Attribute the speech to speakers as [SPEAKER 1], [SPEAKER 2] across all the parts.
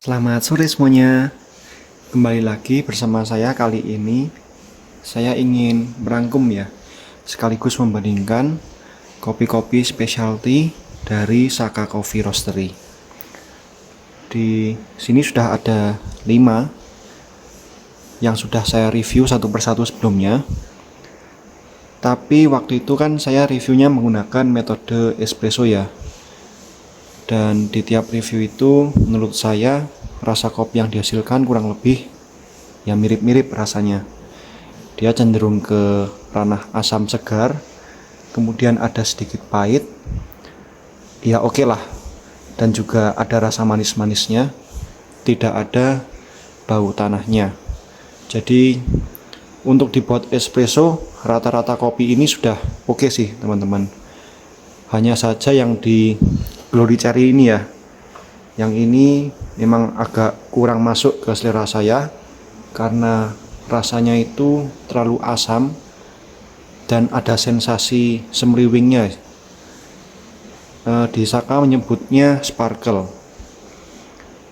[SPEAKER 1] Selamat sore semuanya. Kembali lagi bersama saya. Kali ini saya ingin merangkum ya, sekaligus membandingkan kopi-kopi specialty dari Saka Coffee Roastery. Di sini sudah ada 5 yang sudah saya review satu persatu sebelumnya. Tapi waktu itu kan saya reviewnya menggunakan metode espresso ya. Dan di tiap review itu menurut saya rasa kopi yang dihasilkan kurang lebih ya mirip-mirip rasanya. Dia cenderung ke ranah asam segar, kemudian ada sedikit pahit, ya oke lah. Dan juga ada rasa manis-manisnya, tidak ada bau tanahnya. Jadi untuk dibuat espresso, rata-rata kopi ini sudah oke sih teman-teman. Hanya saja yang di Glory Cherry ini ya, yang ini memang agak kurang masuk ke selera saya karena rasanya itu terlalu asam dan ada sensasi semriwingnya. Di Saka menyebutnya sparkle.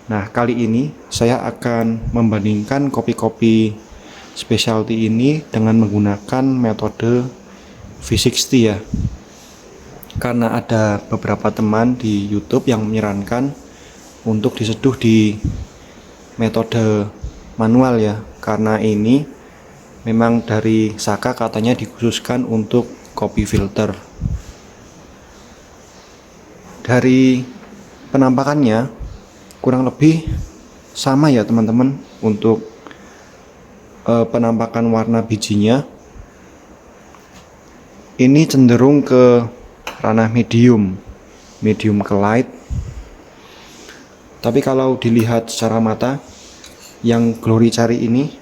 [SPEAKER 1] Nah, kali ini saya akan membandingkan kopi-kopi specialty ini dengan menggunakan metode V60 ya. Karena ada beberapa teman di YouTube yang menyarankan untuk diseduh di metode manual ya, karena ini memang dari Saka katanya dikhususkan untuk kopi filter. Dari penampakannya kurang lebih sama ya teman-teman untuk penampakan warna bijinya. Ini cenderung ke ranah medium ke light. Tapi kalau dilihat secara mata, yang Glory Cherry ini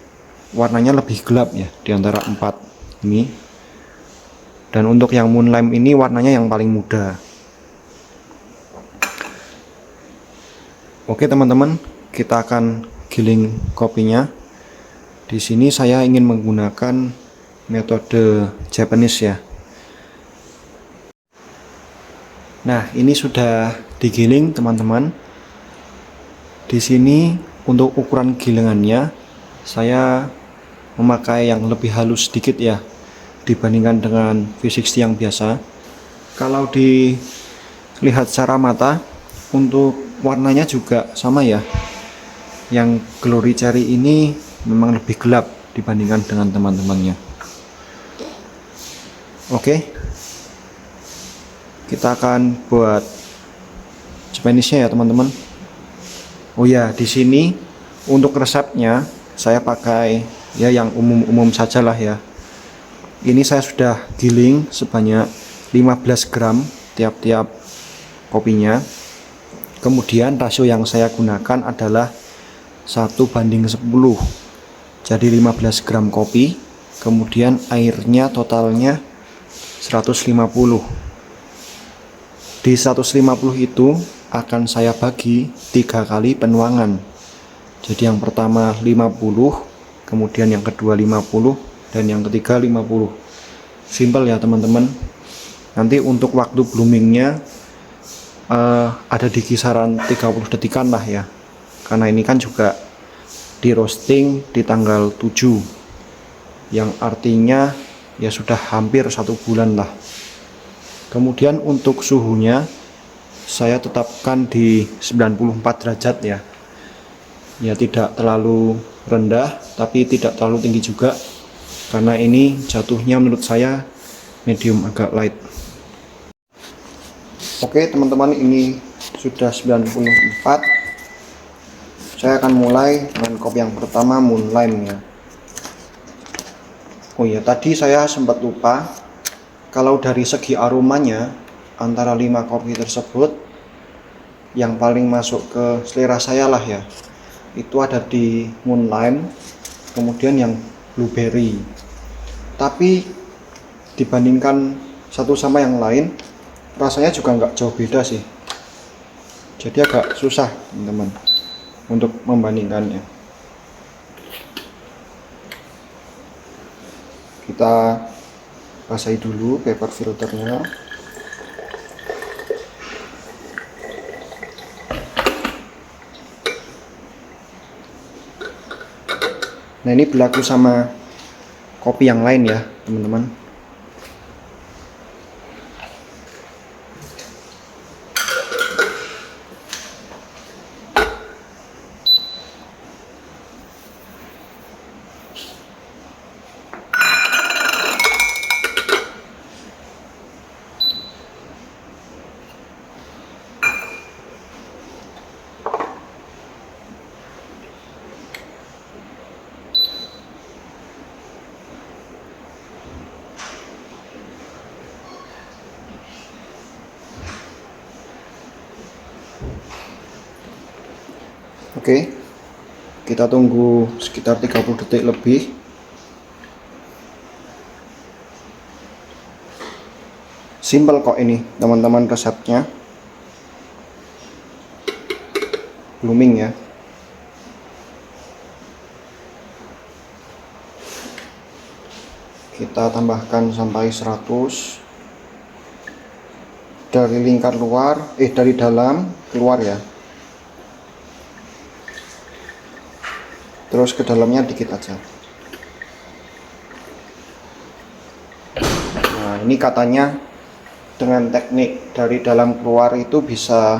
[SPEAKER 1] warnanya lebih gelap ya di antara 4 ini. Dan untuk yang Moonlime ini warnanya yang paling muda. Oke teman-teman, kita akan giling kopinya. Di sini saya ingin menggunakan metode Japanese ya. Nah, ini sudah digiling teman-teman. Di sini untuk ukuran gilingannya saya memakai yang lebih halus sedikit ya dibandingkan dengan V60 yang biasa. Kalau dilihat secara mata, untuk warnanya juga sama ya. Yang Glory Cherry ini memang lebih gelap dibandingkan dengan teman-temannya. Oke. Kita akan buat Japanese-nya ya teman-teman. Oh ya, di sini untuk resepnya saya pakai ya yang umum-umum sajalah ya. Ini saya sudah giling sebanyak 15 gram tiap-tiap kopinya. Kemudian rasio yang saya gunakan adalah 1:10. Jadi 15 gram kopi, kemudian airnya totalnya 150. Di 150 itu akan saya bagi 3 kali penuangan. Jadi yang pertama 50, kemudian yang kedua 50, dan yang ketiga 50. Simple ya teman-teman. Nanti untuk waktu bloomingnya ada di kisaran 30 detikan lah ya. Karena ini kan juga di roasting di tanggal 7, yang artinya ya sudah hampir 1 bulan lah. Kemudian untuk suhunya saya tetapkan di 94 derajat ya. Ya tidak terlalu rendah tapi tidak terlalu tinggi juga. Karena ini jatuhnya menurut saya medium agak light. Oke teman-teman, ini sudah 94. Saya akan mulai dengan kopi yang pertama, Moonlime ya. Oh ya, tadi saya sempat lupa. Kalau dari segi aromanya, antara 5 kopi tersebut yang paling masuk ke selera saya lah ya, itu ada di Moonlime, kemudian yang Blueberry. Tapi dibandingkan satu sama yang lain, rasanya juga nggak jauh beda sih. Jadi agak susah teman-teman untuk membandingkannya. Kita basahi dulu paper filternya. Nah, ini berlaku sama kopi yang lain ya, teman-teman. Oke, kita tunggu sekitar 30 detik lebih. Simple kok ini teman-teman resepnya. Blooming ya. Kita tambahkan sampai 100 dari lingkar luar, dari dalam keluar ya. Terus ke dalamnya dikit aja. Nah, ini katanya dengan teknik dari dalam keluar itu bisa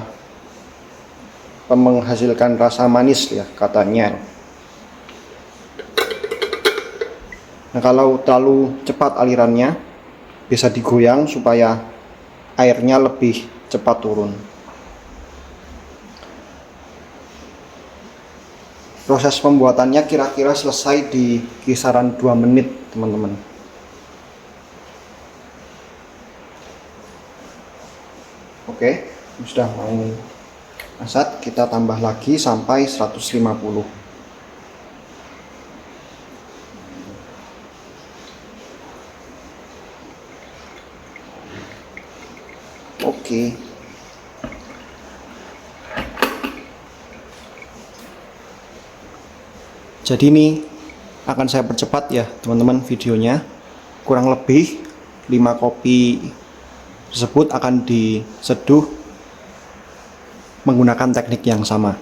[SPEAKER 1] menghasilkan rasa manis ya katanya. Nah, kalau terlalu cepat alirannya bisa digoyang supaya airnya lebih cepat turun. Proses pembuatannya kira-kira selesai di kisaran 2 menit, teman-teman. Oke, sudah mau asat, kita tambah lagi sampai 150. Oke. Jadi ini akan saya percepat ya teman-teman videonya. Kurang lebih 5 kopi tersebut akan diseduh menggunakan teknik yang sama.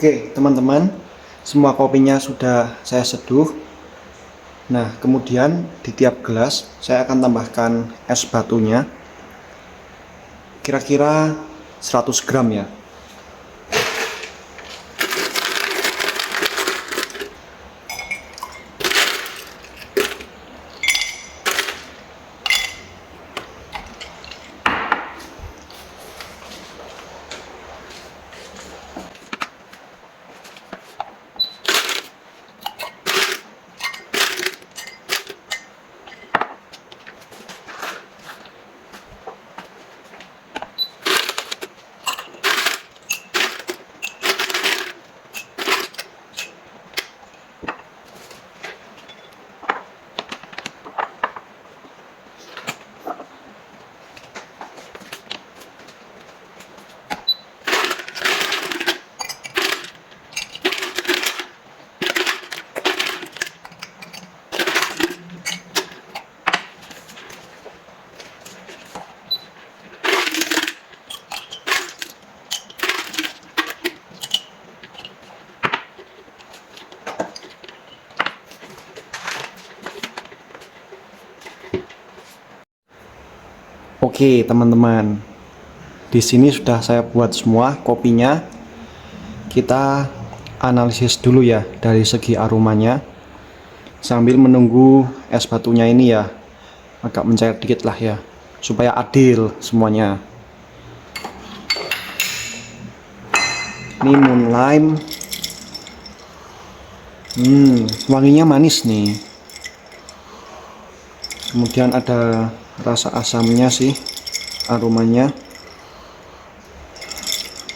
[SPEAKER 1] Oke teman-teman, semua kopinya sudah saya seduh. Nah kemudian di tiap gelas saya akan tambahkan es batunya, kira-kira 100 gram ya. Oke teman-teman, di sini sudah saya buat semua kopinya. Kita analisis dulu ya dari segi aromanya, sambil menunggu es batunya ini ya agak mencair dikit lah ya, supaya adil semuanya. Ini moon lime, wanginya manis nih. Kemudian ada rasa asamnya sih, aromanya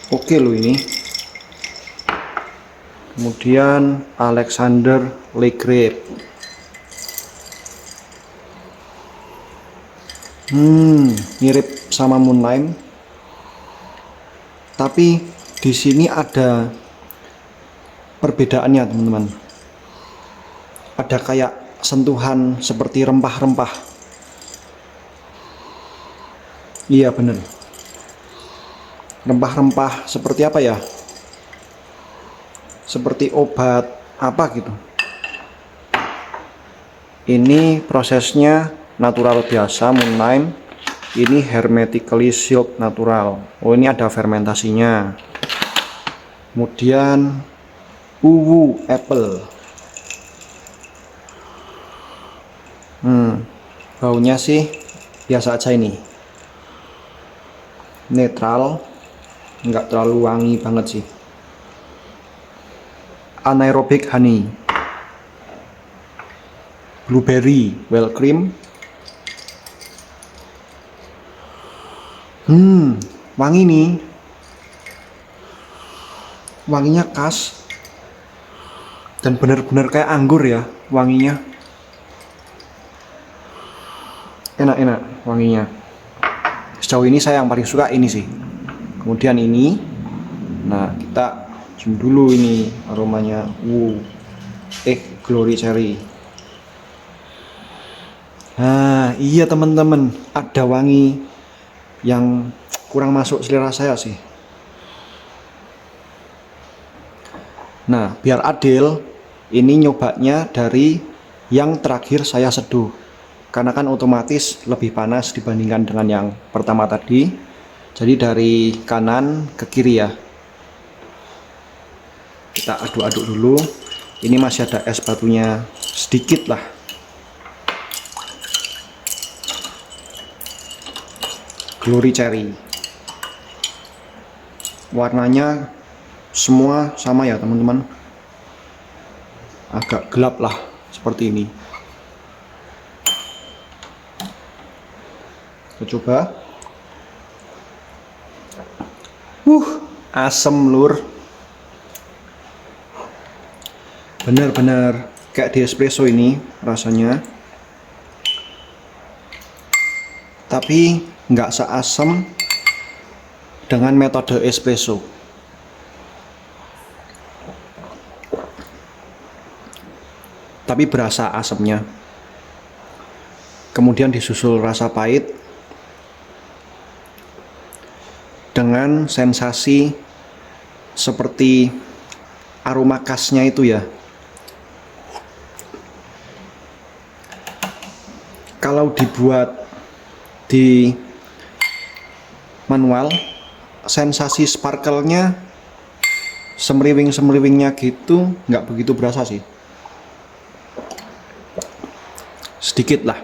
[SPEAKER 1] oke loh ini. Kemudian Alexander Le Grape, mirip sama moon lime, tapi di sini ada perbedaannya teman-teman. Ada kayak sentuhan seperti rempah-rempah. Iya bener, rempah-rempah seperti apa ya, seperti obat apa gitu. Ini prosesnya natural biasa moon lime, ini hermetically sealed natural. Oh ini ada fermentasinya. Kemudian uwu apple, baunya sih biasa aja ini, netral, nggak terlalu wangi banget sih. Anaerobic honey, blueberry well cream, wangi nih, wanginya khas dan bener-bener kayak anggur ya wanginya, enak-enak wanginya. Sejauh ini saya yang paling suka ini sih. Kemudian ini, nah kita cium dulu ini aromanya. Glory cherry. Nah iya teman-teman, ada wangi yang kurang masuk selera saya sih. Nah biar adil, ini nyobanya dari yang terakhir saya seduh, karena kan otomatis lebih panas dibandingkan dengan yang pertama tadi. Jadi dari kanan ke kiri ya, kita aduk-aduk dulu. Ini masih ada es batunya sedikit lah. Glory cherry, warnanya semua sama ya teman-teman, agak gelap lah seperti ini. Kita coba. Asem lur, bener-bener kayak di espresso ini rasanya, tapi nggak seasem dengan metode espresso. Tapi berasa asamnya, kemudian disusul rasa pahit dengan sensasi seperti aroma khasnya itu ya. Kalau dibuat di manual, sensasi sparkle-nya, semeriwing-semeriwingnya gitu nggak begitu berasa sih, sedikit lah.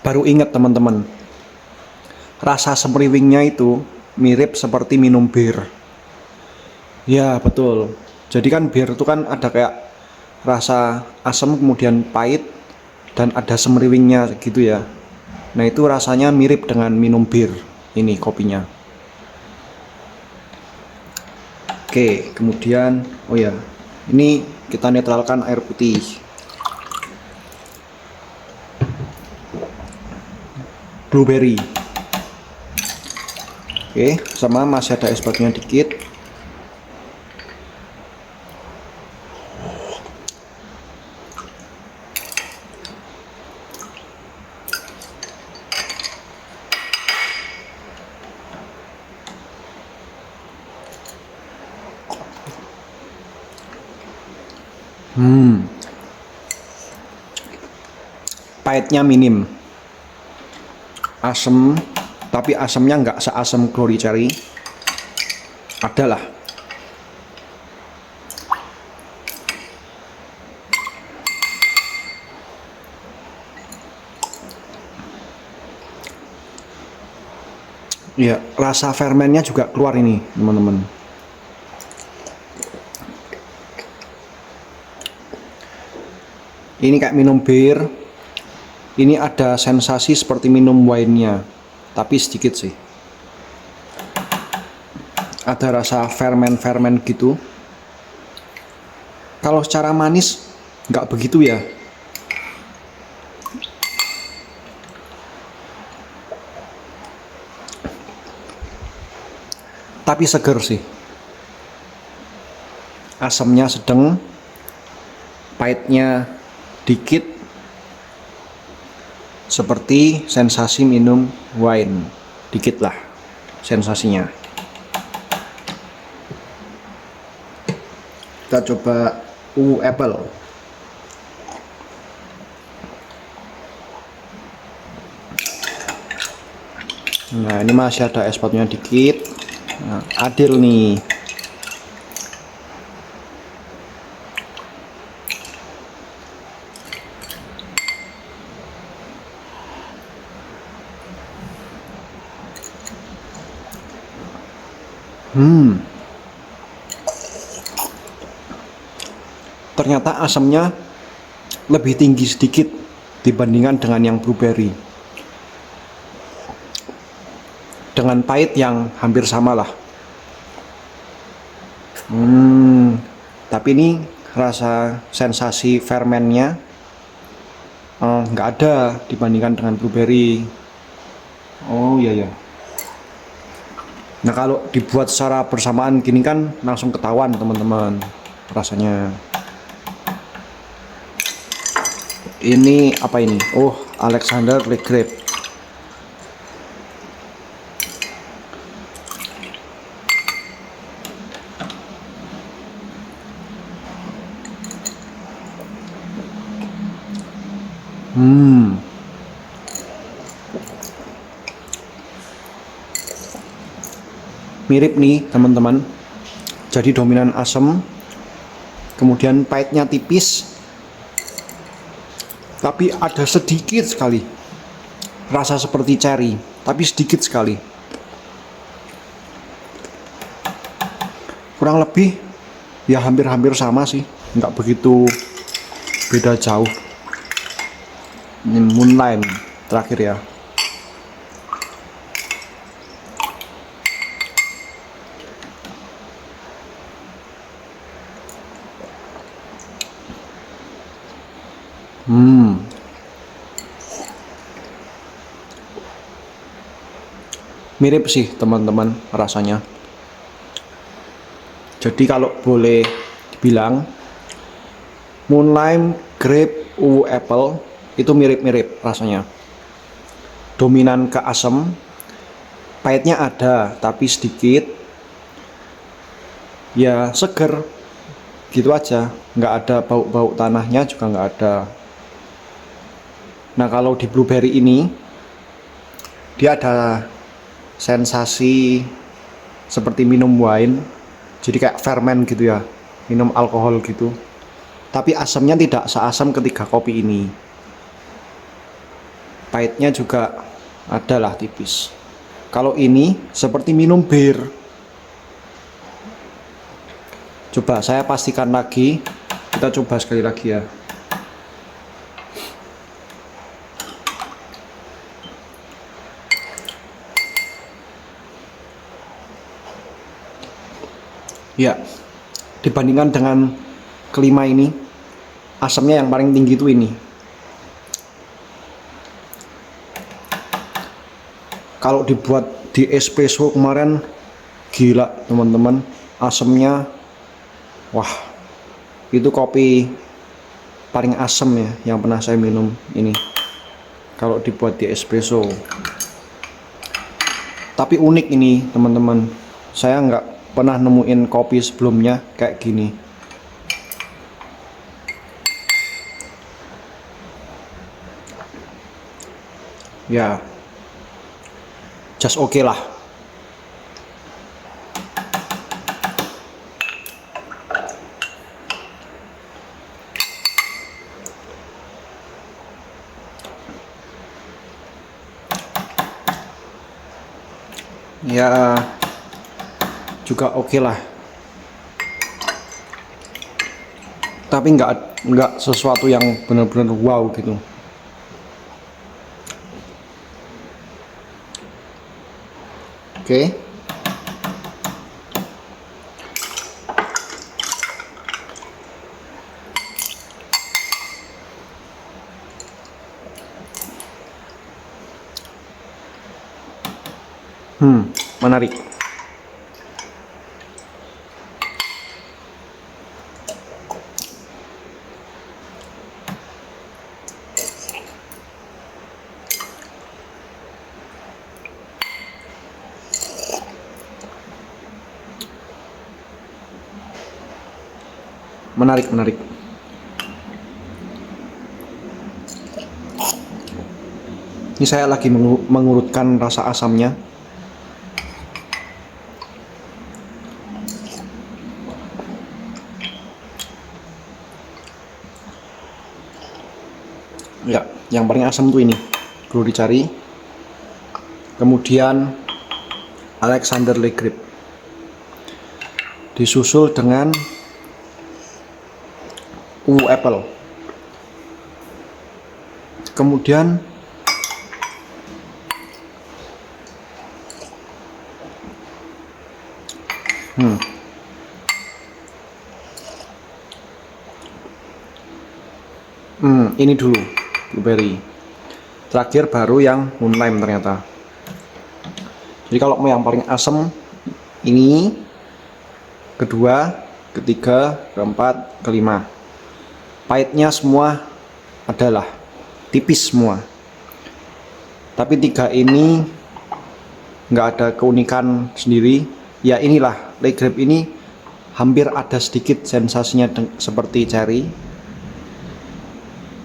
[SPEAKER 1] Baru ingat teman-teman, rasa semeriwingnya itu mirip seperti minum bir. Ya betul, jadi kan bir itu kan ada kayak rasa asam kemudian pahit dan ada semeriwingnya gitu ya. Nah itu rasanya mirip dengan minum bir ini kopinya. Oke, kemudian oh ya, ini kita netralkan air putih. Blueberry. Oke, sama masih ada es batunya dikit. Pahitnya minim, asem, tapi asemnya nggak seasem Glory Cherry, adalah. Ya, rasa fermennya juga keluar ini teman-teman. Ini kayak minum bir. Ini ada sensasi seperti minum wine-nya, tapi sedikit sih. Ada rasa fermen-fermen gitu. Kalau secara manis nggak begitu ya. Tapi seger sih. Asamnya sedang, pahitnya dikit, seperti sensasi minum wine, dikit lah sensasinya. Kita coba apple. Nah ini masih ada es batunya dikit. Nah, adil nih. Ternyata asamnya lebih tinggi sedikit dibandingkan dengan yang blueberry. Dengan pahit yang hampir sama lah. Tapi ini rasa sensasi fermennya nggak ada dibandingkan dengan blueberry. Oh iya ya. Nah kalau dibuat secara bersamaan gini kan langsung ketahuan teman-teman rasanya. Ini apa ini? Oh, Alexander Le Grapes. Mirip nih teman-teman. Jadi dominan asam, kemudian pahitnya tipis. Tapi ada sedikit sekali rasa seperti cherry, tapi sedikit sekali. Kurang lebih ya hampir-hampir sama sih, nggak begitu beda jauh. Ini Moonlight terakhir ya. Mirip sih teman-teman rasanya. Jadi kalau boleh dibilang Moonlight, Grape, Apple itu mirip-mirip rasanya. Dominan ke asam, pahitnya ada tapi sedikit. ya seger gitu aja, nggak ada bau-bau tanahnya juga nggak ada. Nah kalau di blueberry ini dia ada sensasi seperti minum wine, jadi kayak fermen gitu ya, minum alkohol gitu, tapi asamnya tidak seasam ketiga kopi ini. Pahitnya juga adalah tipis. Kalau ini seperti minum bir. Coba saya pastikan lagi, kita coba sekali lagi ya. Ya, dibandingkan dengan kelima ini, asamnya yang paling tinggi itu ini. Kalau dibuat di espresso kemarin, gila teman-teman, asamnya, wah, itu kopi paling asam ya yang pernah saya minum ini. Kalau dibuat di espresso, tapi unik ini teman-teman, saya nggak pernah nemuin kopi sebelumnya kayak gini. Ya, just oke lah. Ya, juga oke lah. Tapi nggak sesuatu yang benar-benar wow gitu. Oke. Menarik. Menarik, menarik. Ini saya lagi mengurutkan rasa asamnya. Ya, yang paling asam tuh ini, perlu dicari. Kemudian Alexander Le Grip, disusul dengan Apple. Kemudian ini dulu blueberry. Terakhir baru yang moonlime ternyata. Jadi kalau mau yang paling asam ini, kedua, ketiga, keempat, kelima. Pahitnya semua adalah tipis semua. Tapi tiga ini nggak ada keunikan sendiri. Ya inilah, Le Grip ini hampir ada sedikit sensasinya seperti cherry.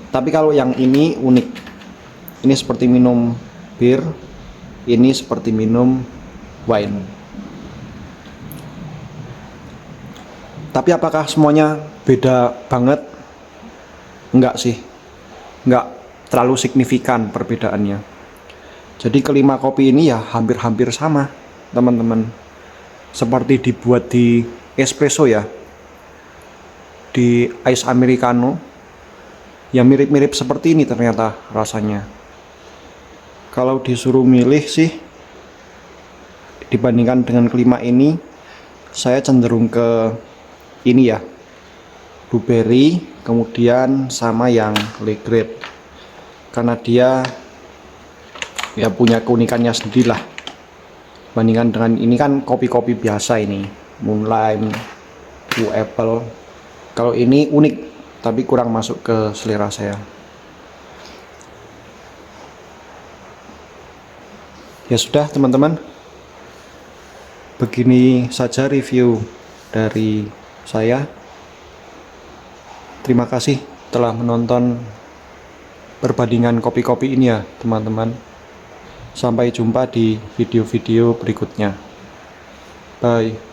[SPEAKER 1] Tapi kalau yang ini unik. Ini seperti minum bir, ini seperti minum wine. Tapi apakah semuanya beda banget? Enggak sih, enggak terlalu signifikan perbedaannya. Jadi kelima kopi ini ya hampir-hampir sama teman-teman, seperti dibuat di espresso ya, di ice americano, ya mirip-mirip seperti ini ternyata rasanya. Kalau disuruh milih sih, dibandingkan dengan kelima ini, saya cenderung ke ini ya, blueberry, kemudian sama yang Le Grip, karena dia ya punya keunikannya sendiri lah. Bandingkan dengan ini kan kopi-kopi biasa ini, moonlime, apple. Kalau ini unik, tapi kurang masuk ke selera saya. Ya sudah teman-teman, begini saja review dari saya. Terima kasih telah menonton perbandingan kopi-kopi ini ya teman-teman. Sampai jumpa di video-video berikutnya. Bye.